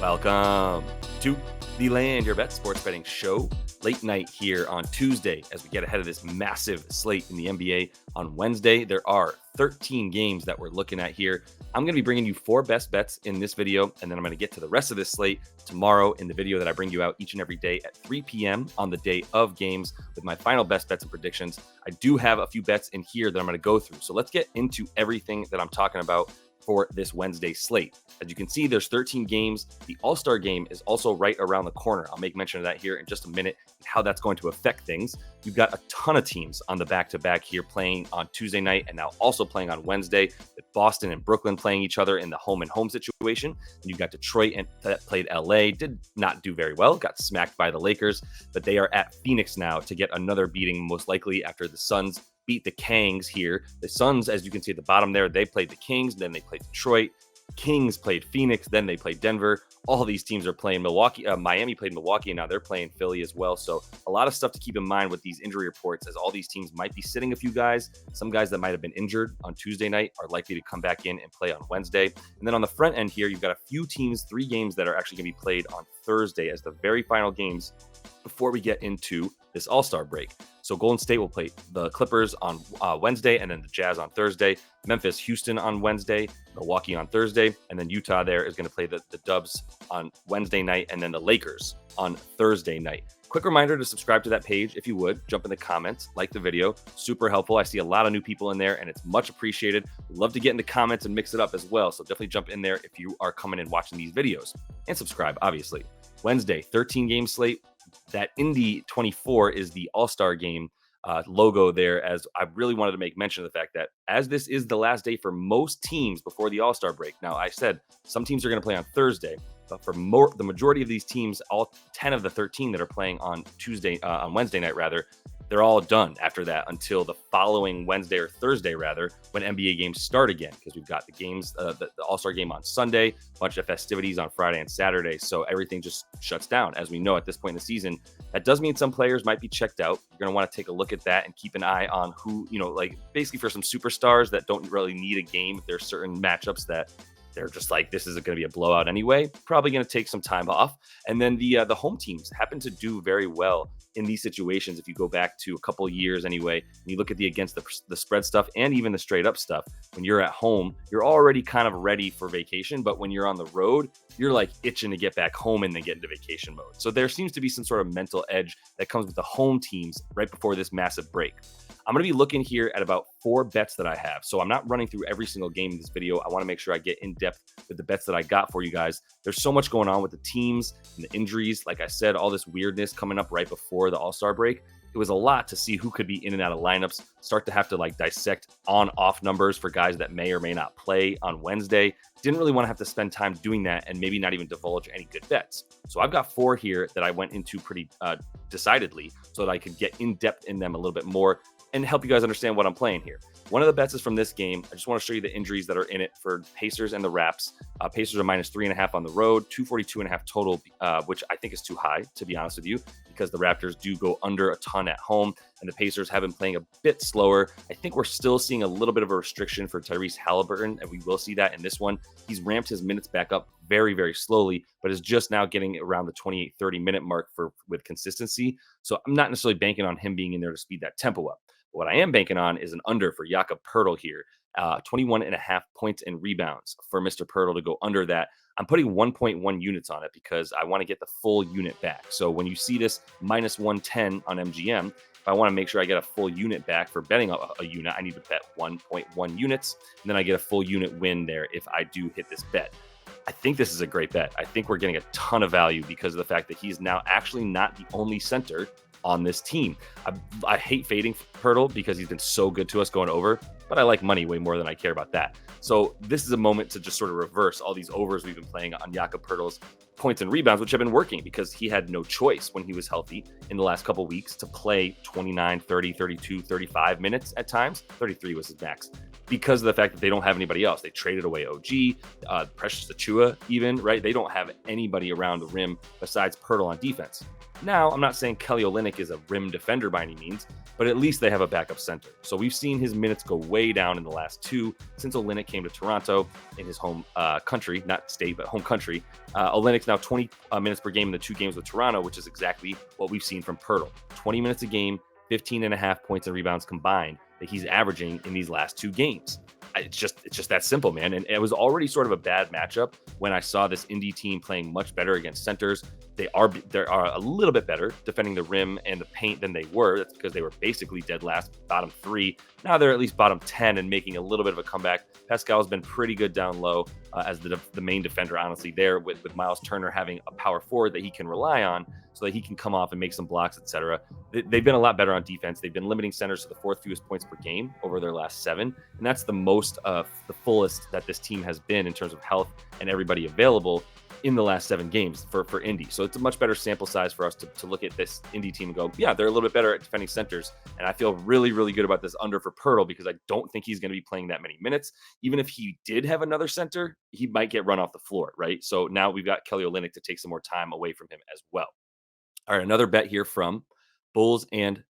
Welcome to the Land Your Bet Sports Betting Show. Late night here on Tuesday as we get ahead of this massive slate in the NBA. On Wednesday, there are 13 games that we're looking at here. I'm going to be bringing you 4 best bets in this video, and then I'm going to get to the rest of this slate tomorrow in the video that I bring you out each and every day at 3 p.m. on the day of games with my final best bets and predictions. I do have a few bets in here that I'm going to go through. So let's get into everything that I'm talking about for this Wednesday slate. As you can see, there's 13 games. The All-Star game is also right around the corner. I'll make mention of that here in just a minute and how that's going to affect things. You've got a ton of teams on the back-to-back here playing on Tuesday night and now also playing on Wednesday, with Boston and Brooklyn playing each other in the home-and-home situation. And you've got Detroit that played LA, did not do very well, got smacked by the Lakers, but they are at Phoenix now to get another beating, most likely after the Suns beat the Kangs here. The Suns, as you can see at the bottom there, they played the Kings, then they played Detroit. Kings played Phoenix, then they played Denver. All these teams are playing Milwaukee. Miami played Milwaukee, and now they're playing Philly as well. So a lot of stuff to keep in mind with these injury reports, as all these teams might be sitting a few guys. Some guys that might have been injured on Tuesday night are likely to come back in and play on Wednesday. And then on the front end here, you've got a few teams, 3 games that are actually going to be played on Thursday as the very final games before we get into this All-Star break. So Golden State will play the Clippers on Wednesday, and then the Jazz on Thursday. Memphis, Houston on Wednesday, Milwaukee on Thursday, and then Utah there is going to play the Dubs on Wednesday night, and then the Lakers on Thursday night. Quick reminder to subscribe to that page if you would. Jump in the comments, like the video. Super helpful. I see a lot of new people in there, and it's much appreciated. Love to get in the comments and mix it up as well, so definitely jump in there if you are coming and watching these videos. And subscribe, obviously. Wednesday, 13-game slate. That Indy 24 is the All-Star game logo there, as I really wanted to make mention of the fact that as this is the last day for most teams before the All-Star break. Now, I said some teams are going to play on Thursday, but for the majority of these teams, all 10 of the 13 that are playing on Wednesday night, rather, they're all done after that until the following Wednesday or Thursday, rather, when NBA games start again, because we've got the games, the All-Star game on Sunday, a bunch of festivities on Friday and Saturday. So everything just shuts down, as we know at this point in the season. That does mean some players might be checked out. You're going to want to take a look at that and keep an eye on who, like basically for some superstars that don't really need a game. There's certain matchups that they're just like, this is going to be a blowout anyway. Probably going to take some time off. And then the home teams happen to do very well in these situations. If you go back to a couple of years anyway, and you look at the against the spread stuff and even the straight up stuff, when you're at home, you're already kind of ready for vacation. But when you're on the road, you're like itching to get back home and then get into vacation mode. So there seems to be some sort of mental edge that comes with the home teams right before this massive break. I'm going to be looking here at about 4 bets that I have. So I'm not running through every single game in this video. I want to make sure I get in depth with the bets that I got for you guys. There's so much going on with the teams and the injuries. Like I said, all this weirdness coming up right before the All-Star break. It was a lot to see who could be in and out of lineups, start to have to dissect on-off numbers for guys that may or may not play on Wednesday. Didn't really want to have to spend time doing that and maybe not even divulge any good bets. So I've got 4 here that I went into pretty decidedly so that I could get in depth in them a little bit more and help you guys understand what I'm playing here. One of the bets is from this game. I just want to show you the injuries that are in it for Pacers and the Raps. Pacers are -3.5 on the road, 242.5 total, which I think is too high, to be honest with you, because the Raptors do go under a ton at home, and the Pacers have been playing a bit slower. I think we're still seeing a little bit of a restriction for Tyrese Halliburton, and we will see that in this one. He's ramped his minutes back up very, very slowly, but is just now getting around the 28-30 minute mark with consistency. So I'm not necessarily banking on him being in there to speed that tempo up. What I am banking on is an under for Jakob Poeltl here. 21.5 points and rebounds for Mr. Poeltl to go under that. I'm putting 1.1 units on it because I want to get the full unit back. So when you see this -110 on MGM, if I want to make sure I get a full unit back for betting a unit, I need to bet 1.1 units. And then I get a full unit win there if I do hit this bet. I think this is a great bet. I think we're getting a ton of value because of the fact that he's now actually not the only center on this team. I hate fading Poeltl because he's been so good to us going over, but I like money way more than I care about that. So this is a moment to just sort of reverse all these overs we've been playing on Jakob Poeltl's points and rebounds, which have been working because he had no choice when he was healthy in the last couple weeks to play 29, 30, 32, 35 minutes at times. 33 was his max. because of the fact that they don't have anybody else. They traded away OG, Precious Achua even, right? They don't have anybody around the rim besides Pirtle on defense. Now, I'm not saying Kelly Olynyk is a rim defender by any means, but at least they have a backup center. So we've seen his minutes go way down in the last two since Olynyk came to Toronto in his home country, not state, but home country. Olynyk's now 20 minutes per game in the 2 games with Toronto, which is exactly what we've seen from Pirtle. 20 minutes a game, 15.5 points and rebounds combined that he's averaging in these last 2 games. It's just that simple, man. And it was already sort of a bad matchup when I saw this Indy team playing much better against centers. They are a little bit better defending the rim and the paint than they were. That's because they were basically dead last, bottom 3. Now they're at least bottom 10 and making a little bit of a comeback. Pascal's been pretty good down low as the main defender, honestly, there with Miles Turner having a power forward that he can rely on so that he can come off and make some blocks, etc. They've been a lot better on defense. They've been limiting centers to the 4th fewest points per game over their last 7. And that's the most of the fullest that this team has been in terms of health and everybody available in the last 7 games for Indy. So it's a much better sample size for us to look at this Indy team and go, yeah, they're a little bit better at defending centers. And I feel really, really good about this under for Pirtle because I don't think he's going to be playing that many minutes. Even if he did have another center, he might get run off the floor, right? So now we've got Kelly Olynyk to take some more time away from him as well. All right, another bet here from Bulls and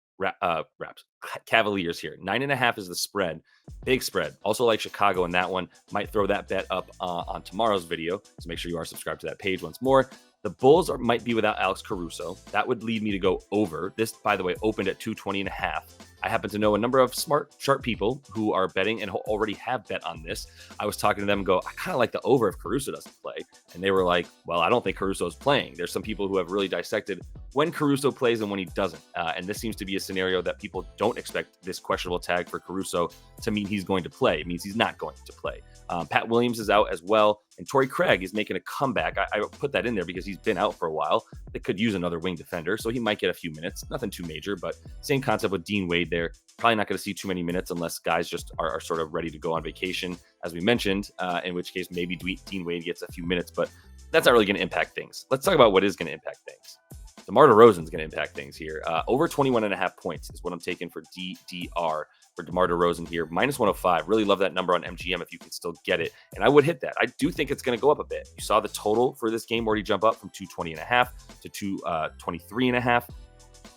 Cavaliers here. 9.5 is the spread. Big spread. Also like Chicago in that one. Might throw that bet up on tomorrow's video. So make sure you are subscribed to that page once more. The Bulls might be without Alex Caruso. That would lead me to go over. This, by the way, opened at 220.5. I happen to know a number of smart, sharp people who are betting and already have bet on this. I was talking to them and go, I kind of like the over if Caruso doesn't play. And they were like, well, I don't think Caruso is playing. There's some people who have really dissected when Caruso plays and when he doesn't. And this seems to be a scenario that people don't expect this questionable tag for Caruso to mean he's going to play. It means he's not going to play. Pat Williams is out as well. And Torrey Craig is making a comeback. I put that in there because he's been out for a while. They could use another wing defender, so he might get a few minutes. Nothing too major, but same concept with Dean Wade there. Probably not going to see too many minutes unless guys just are sort of ready to go on vacation, as we mentioned, in which case maybe Dean Wade gets a few minutes, but that's not really going to impact things. Let's talk about what is going to impact things. DeMar DeRozan's going to impact things here. Over 21.5 points is what I'm taking for DDR for DeMar DeRozan here. Minus 105. Really love that number on MGM if you can still get it. And I would hit that. I do think it's going to go up a bit. You saw the total for this game already jump up from 220.5 to 223.5.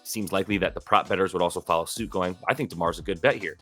Seems likely that the prop bettors would also follow suit going, I think DeMar's a good bet here.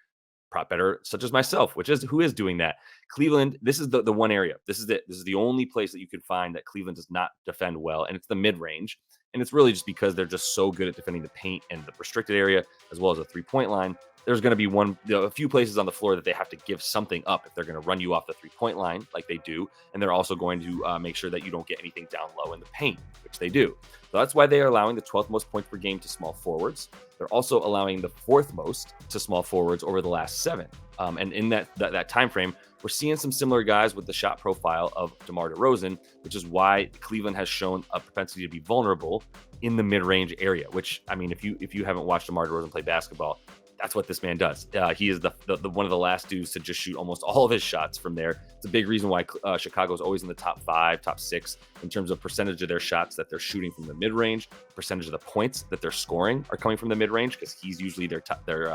Prop better such as myself, who is doing that. Cleveland, this is the one area. This is it. This is the only place that you could find that Cleveland does not defend well, and it's the mid-range. And it's really just because they're just so good at defending the paint and the restricted area, as well as the three-point line. There's going to be a few places on the floor that they have to give something up if they're going to run you off the three-point line like they do. And they're also going to make sure that you don't get anything down low in the paint, which they do. So that's why they are allowing the 12th most points per game to small forwards. They're also allowing the 4th most to small forwards over the last 7. And in that time frame, we're seeing some similar guys with the shot profile of DeMar DeRozan, which is why Cleveland has shown a propensity to be vulnerable in the mid-range area, which, I mean, if you haven't watched DeMar DeRozan play basketball, that's what this man does. He is the one of the last dudes to just shoot almost all of his shots from there. It's a big reason why Chicago is always in the top 5, top 6 in terms of percentage of their shots that they're shooting from the mid-range, percentage of the points that they're scoring are coming from the mid-range because he's usually their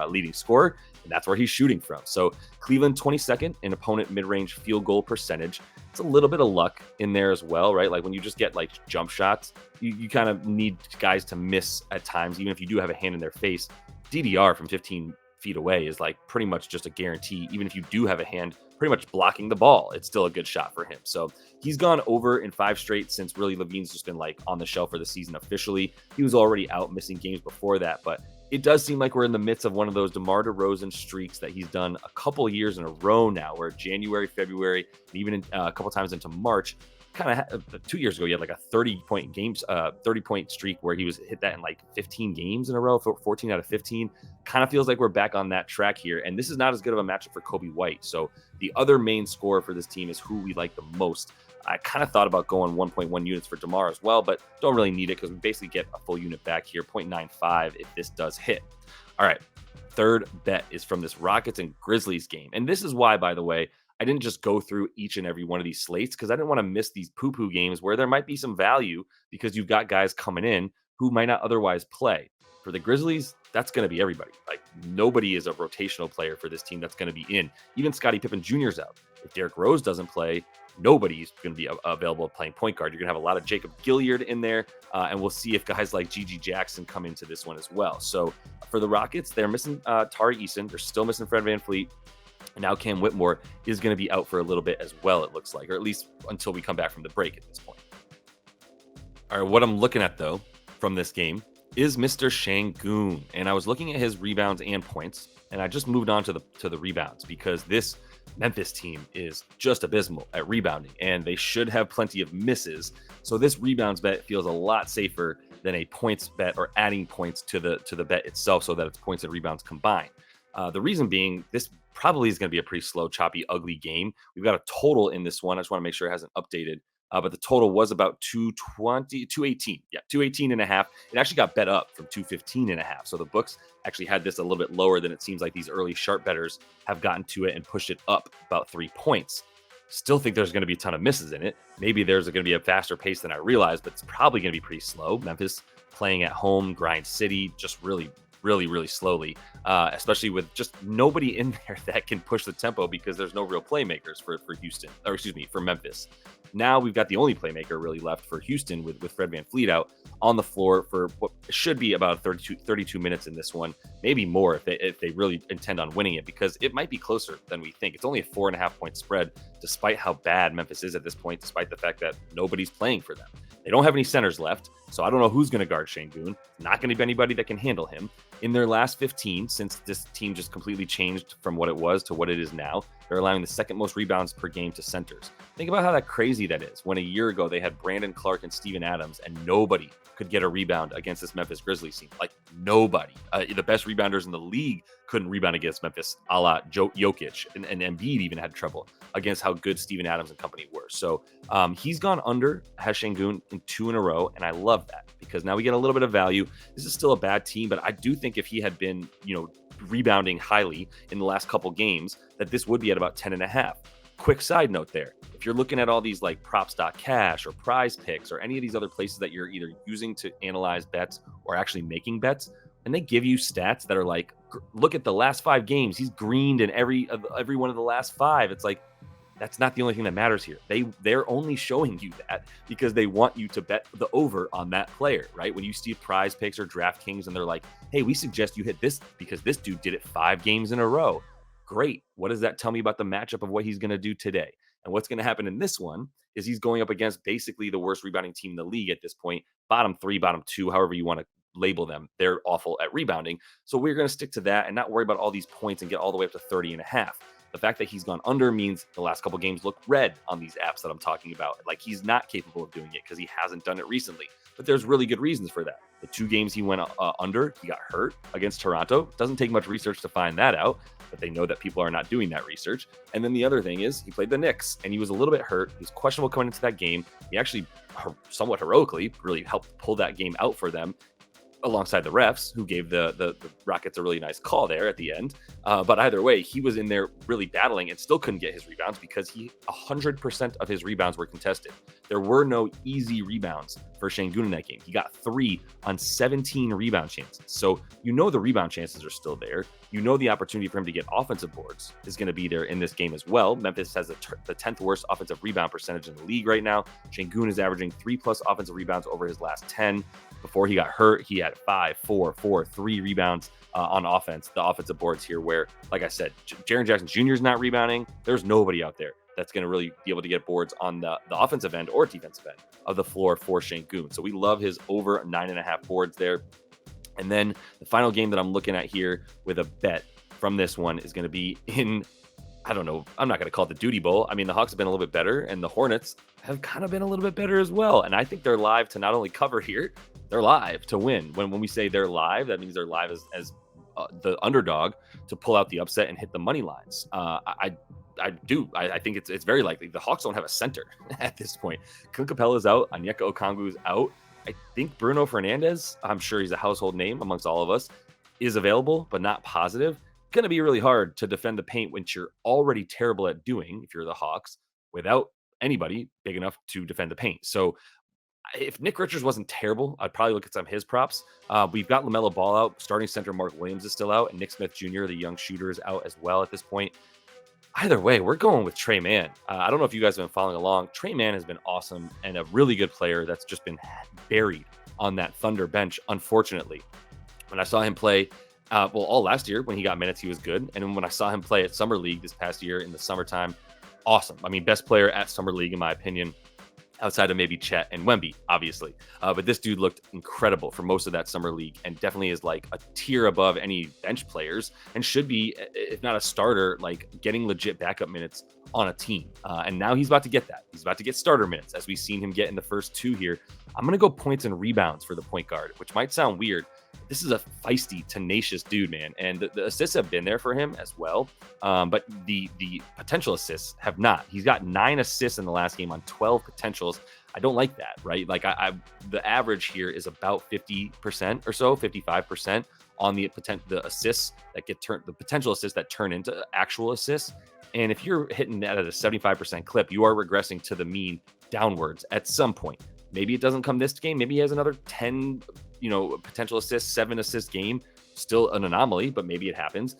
leading scorer, and that's where he's shooting from. So Cleveland 22nd in opponent mid-range field goal percentage. It's a little bit of luck in there as well, right? Like when you just get like jump shots, you kind of need guys to miss at times, even if you do have a hand in their face. DDR from 15 feet away is like pretty much just a guarantee. Even if you do have a hand pretty much blocking the ball, it's still a good shot for him. So he's gone over in 5 straight since really Levine's just been like on the shelf for the season officially. He was already out missing games before that, but it does seem like we're in the midst of one of those DeMar DeRozan streaks that he's done a couple years in a row now, where January, February, and even a couple times into March, kind of 2 years ago, he had like a 30-point streak where he was hit that in like 15 games in a row, 14 out of 15. Kind of feels like we're back on that track here. And this is not as good of a matchup for Kobe White. So the other main scorer for this team is who we like the most. I kind of thought about going 1.1 units for DeMar as well, but don't really need it because we basically get a full unit back here, 0.95 if this does hit. All right, third bet is from this Rockets and Grizzlies game. And this is why, by the way, I didn't just go through each and every one of these slates because I didn't want to miss these poo-poo games where there might be some value because you've got guys coming in who might not otherwise play. For the Grizzlies, that's going to be everybody. Like nobody is a rotational player for this team that's going to be in. Even Scottie Pippen Jr.'s out. If Derrick Rose doesn't play, nobody's going to be available playing point guard. You're going to have a lot of Jacob Gilyard in there, and we'll see if guys like Gigi Jackson come into this one as well. So for the Rockets, they're missing Tari Eason. They're still missing Fred VanVleet. And now Cam Whitmore is going to be out for a little bit as well, it looks like, or at least until we come back from the break at this point. All right, what I'm looking at, though, from this game is Mr. Sengun. And I was looking at his rebounds and points, and I just moved on to the rebounds because this Memphis team is just abysmal at rebounding, and they should have plenty of misses. So this rebounds bet feels a lot safer than a points bet or adding points to the bet itself so that it's points and rebounds combined. The reason being, this probably is going to be a pretty slow, choppy, ugly game. We've got a total in this one. I just want to make sure it hasn't updated. But the total was about 220, 218. Yeah, 218 and a half. It actually got bet up from 215 and a half. So the books actually had this a little bit lower than it seems like these early sharp bettors have gotten to it and pushed it up about 3 points. Still think there's going to be a ton of misses in it. Maybe there's going to be a faster pace than I realized, but it's probably going to be pretty slow. Memphis playing at home, grind city, just really slowly, especially with just nobody in there that can push the tempo because there's no real playmakers for Houston, or excuse me, for Memphis. Now we've got the only playmaker really left for Houston with Fred VanVleet out on the floor for what should be about 32 minutes in this one, maybe more if they really intend on winning it, because it might be closer than we think. It's only a 4.5 point spread, despite how bad Memphis is at this point, despite the fact that nobody's playing for them. They don't have any centers left, so I don't know who's going to guard Sengun. Not going to be anybody that can handle him. In their last 15, since this team just completely changed from what it was to what it is now, they're allowing the second most rebounds per game to centers. Think about how crazy that is. When a year ago they had Brandon Clark and Steven Adams, and nobody could get a rebound against this Memphis Grizzlies team. Like nobody. The best rebounders in the league couldn't rebound against Memphis, a la Jokic, and Embiid even had trouble against how good Steven Adams and company were. So he's gone under, has Sengun in 2 in a row, and I love that because now we get a little bit of value. This is still a bad team, but I do think if he had been, rebounding highly in the last couple games, that this would be at about 10.5. Quick side note there. If you're looking at all these like props.cash or prize picks or any of these other places that you're either using to analyze bets or actually making bets, and they give you stats that are like, look at the last 5 games, he's greened in every one of the last 5. It's like, that's not the only thing that matters here. They're only showing you that because they want you to bet the over on that player, right? When you see prize picks or DraftKings and they're like, hey, we suggest you hit this because this dude did it 5 games in a row. Great. What does that tell me about the matchup of what he's going to do today? And what's going to happen in this one is he's going up against basically the worst rebounding team in the league at this point. Bottom 3, bottom 2, however you want to label them. They're awful at rebounding. So we're going to stick to that and not worry about all these points and get all the way up to 30.5. The fact that he's gone under means the last couple games look red on these apps that I'm talking about. Like he's not capable of doing it because he hasn't done it recently. But there's really good reasons for that. The 2 games he went under, he got hurt against Toronto. Doesn't take much research to find that out, but they know that people are not doing that research. And then the other thing is he played the Knicks and he was a little bit hurt. He was questionable coming into that game. He actually somewhat heroically really helped pull that game out for them, alongside the refs who gave the Rockets a really nice call there at the end. But either way, he was in there really battling and still couldn't get his rebounds because 100% of his rebounds were contested. There were no easy rebounds for Sengun in that game. He got 3 on 17 rebound chances. So the rebound chances are still there. The opportunity for him to get offensive boards is going to be there in this game as well. Memphis has the 10th worst offensive rebound percentage in the league right now. Sengun is averaging 3+ offensive rebounds over his last 10. Before he got hurt, he had 5, 4, 4, 3 rebounds on offense. The offensive boards here where, like I said, Jaren Jackson Jr. is not rebounding. There's nobody out there that's going to really be able to get boards on the offensive end or defensive end of the floor for Sengun. So we love his over 9.5 boards there. And then the final game that I'm looking at here with a bet from this one is going to be in, I don't know, I'm not going to call it the Duty Bowl. I mean, the Hawks have been a little bit better and the Hornets have kind of been a little bit better as well. And I think they're live to not only cover here, they're live to win. When we say they're live, that means they're live as the underdog to pull out the upset and hit the money lines. I think it's very likely. The Hawks don't have a center at this point. Clint Capella's out. Onyeka Okongwu's out. I think Bruno Fernandez, I'm sure he's a household name amongst all of us, is available, but not positive. Going to be really hard to defend the paint, which you're already terrible at doing if you're the Hawks, without anybody big enough to defend the paint. So If Nick Richards wasn't terrible, I'd probably look at some of his props. We've got LaMelo Ball out. Starting center Mark Williams is still out. And Nick Smith Jr., the young shooter, is out as well at this point. Either way, we're going with Trey Mann. I don't know if you guys have been following along. Trey Mann has been awesome and a really good player that's just been buried on that Thunder bench, unfortunately. When I saw him play, all last year when he got minutes, he was good. And then when I saw him play at Summer League this past year in the summertime, awesome. I mean, best player at Summer League, in my opinion, outside of maybe Chet and Wemby, obviously. But this dude looked incredible for most of that Summer League and definitely is like a tier above any bench players and should be, if not a starter, like getting legit backup minutes on a team. And now he's about to get that. He's about to get starter minutes, as we've seen him get in the first two here. I'm going to go points and rebounds for the point guard, which might sound weird. This is a feisty, tenacious dude, man. And the assists have been there for him as well. But the potential assists have not. He's got 9 assists in the last game on 12 potentials. I don't like that, right? Like the average here is about 50% or so, 55% on the assists that get turned, the potential assists that turn into actual assists. And if you're hitting that at a 75% clip, you are regressing to the mean downwards at some point. Maybe it doesn't come this game. Maybe he has another 10, potential assists, 7 assist game. Still an anomaly, but maybe it happens.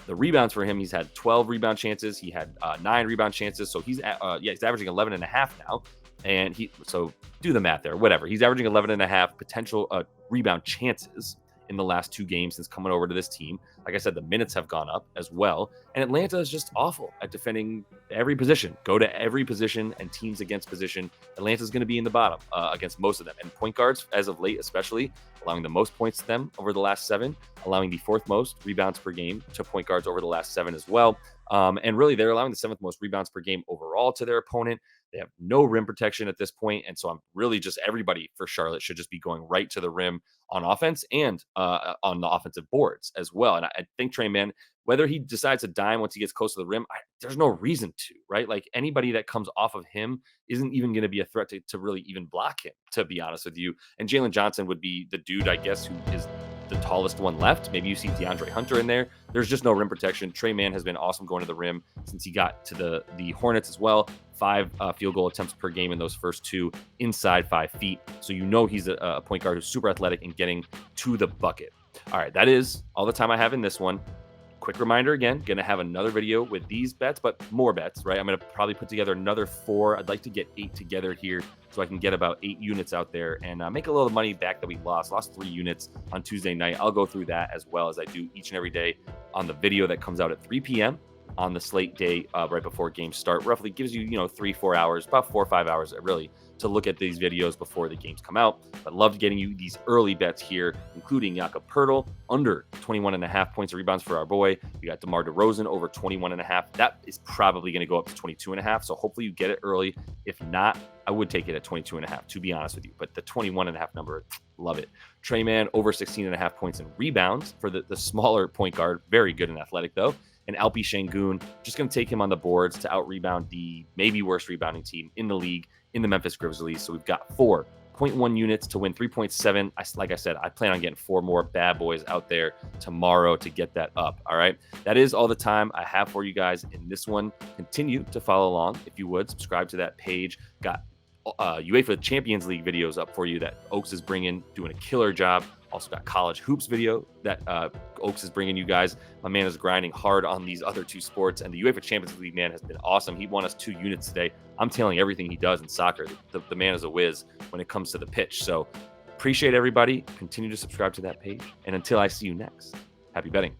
The rebounds for him, he's had 12 rebound chances. He had 9 rebound chances. So he's averaging 11 and a half now. And so do the math there, whatever. He's averaging 11 and a half potential rebound chances in the last 2 games since coming over to this team. Like I said, the minutes have gone up as well. And Atlanta is just awful at defending every position. Go to every position and teams against position. Atlanta's going to be in the bottom against most of them. And point guards, as of late especially, allowing the most points to them over the last 7, allowing the 4th most rebounds per game to point guards over the last 7 as well. And really, they're allowing the 7th most rebounds per game overall to their opponent. They have no rim protection at this point. And so I'm really just everybody for Charlotte should just be going right to the rim on offense and on the offensive boards as well. And I think Trey Mann, whether he decides to dime once he gets close to the rim, there's no reason to, right? Like anybody that comes off of him isn't even going to be a threat to really even block him, to be honest with you. And Jalen Johnson would be the dude, I guess, who is the tallest one left. Maybe you see DeAndre Hunter in there. There's just no rim protection. Trey Mann has been awesome going to the rim since he got to the Hornets as well. 5 field goal attempts per game in those first 2 inside 5 feet. So he's a point guard who's super athletic and getting to the bucket. All right, that is all the time I have in this one. Quick reminder again, going to have another video with these bets, but more bets, right? I'm going to probably put together another 4. I'd like to get 8 together here so I can get about 8 units out there and make a little money back that we lost 3 units on Tuesday night. I'll go through that as well as I do each and every day on the video that comes out at 3 p.m. on the slate day right before games start. Roughly gives you, 3-4 hours, about 4 or 5 hours really to look at these videos before the games come out. But loved getting you these early bets here, including Jakob Poeltl under 21.5 points of rebounds for our boy. We got DeMar DeRozan over 21.5. That is probably going to go up to 22.5. So hopefully you get it early. If not, I would take it at 22.5, to be honest with you. But the 21.5 number, love it. Trey Mann over 16.5 points in rebounds for the smaller point guard. Very good and athletic, though. And Alpi Şengün, just going to take him on the boards to out-rebound the maybe worst rebounding team in the league in the Memphis Grizzlies. So we've got 4.1 units to win 3.7. Like I said, I plan on getting 4 more bad boys out there tomorrow to get that up. All right. That is all the time I have for you guys in this one. Continue to follow along. If you would, subscribe to that page. Got UEFA Champions League videos up for you that Oaks is bringing, doing a killer job. Also got college hoops video that Oaks is bringing you guys. My man is grinding hard on these other 2 sports, and the UEFA Champions League man has been awesome. He won us 2 units today. I'm telling everything he does in soccer. The man is a whiz when it comes to the pitch. So appreciate everybody. Continue to subscribe to that page. And until I see you next, happy betting.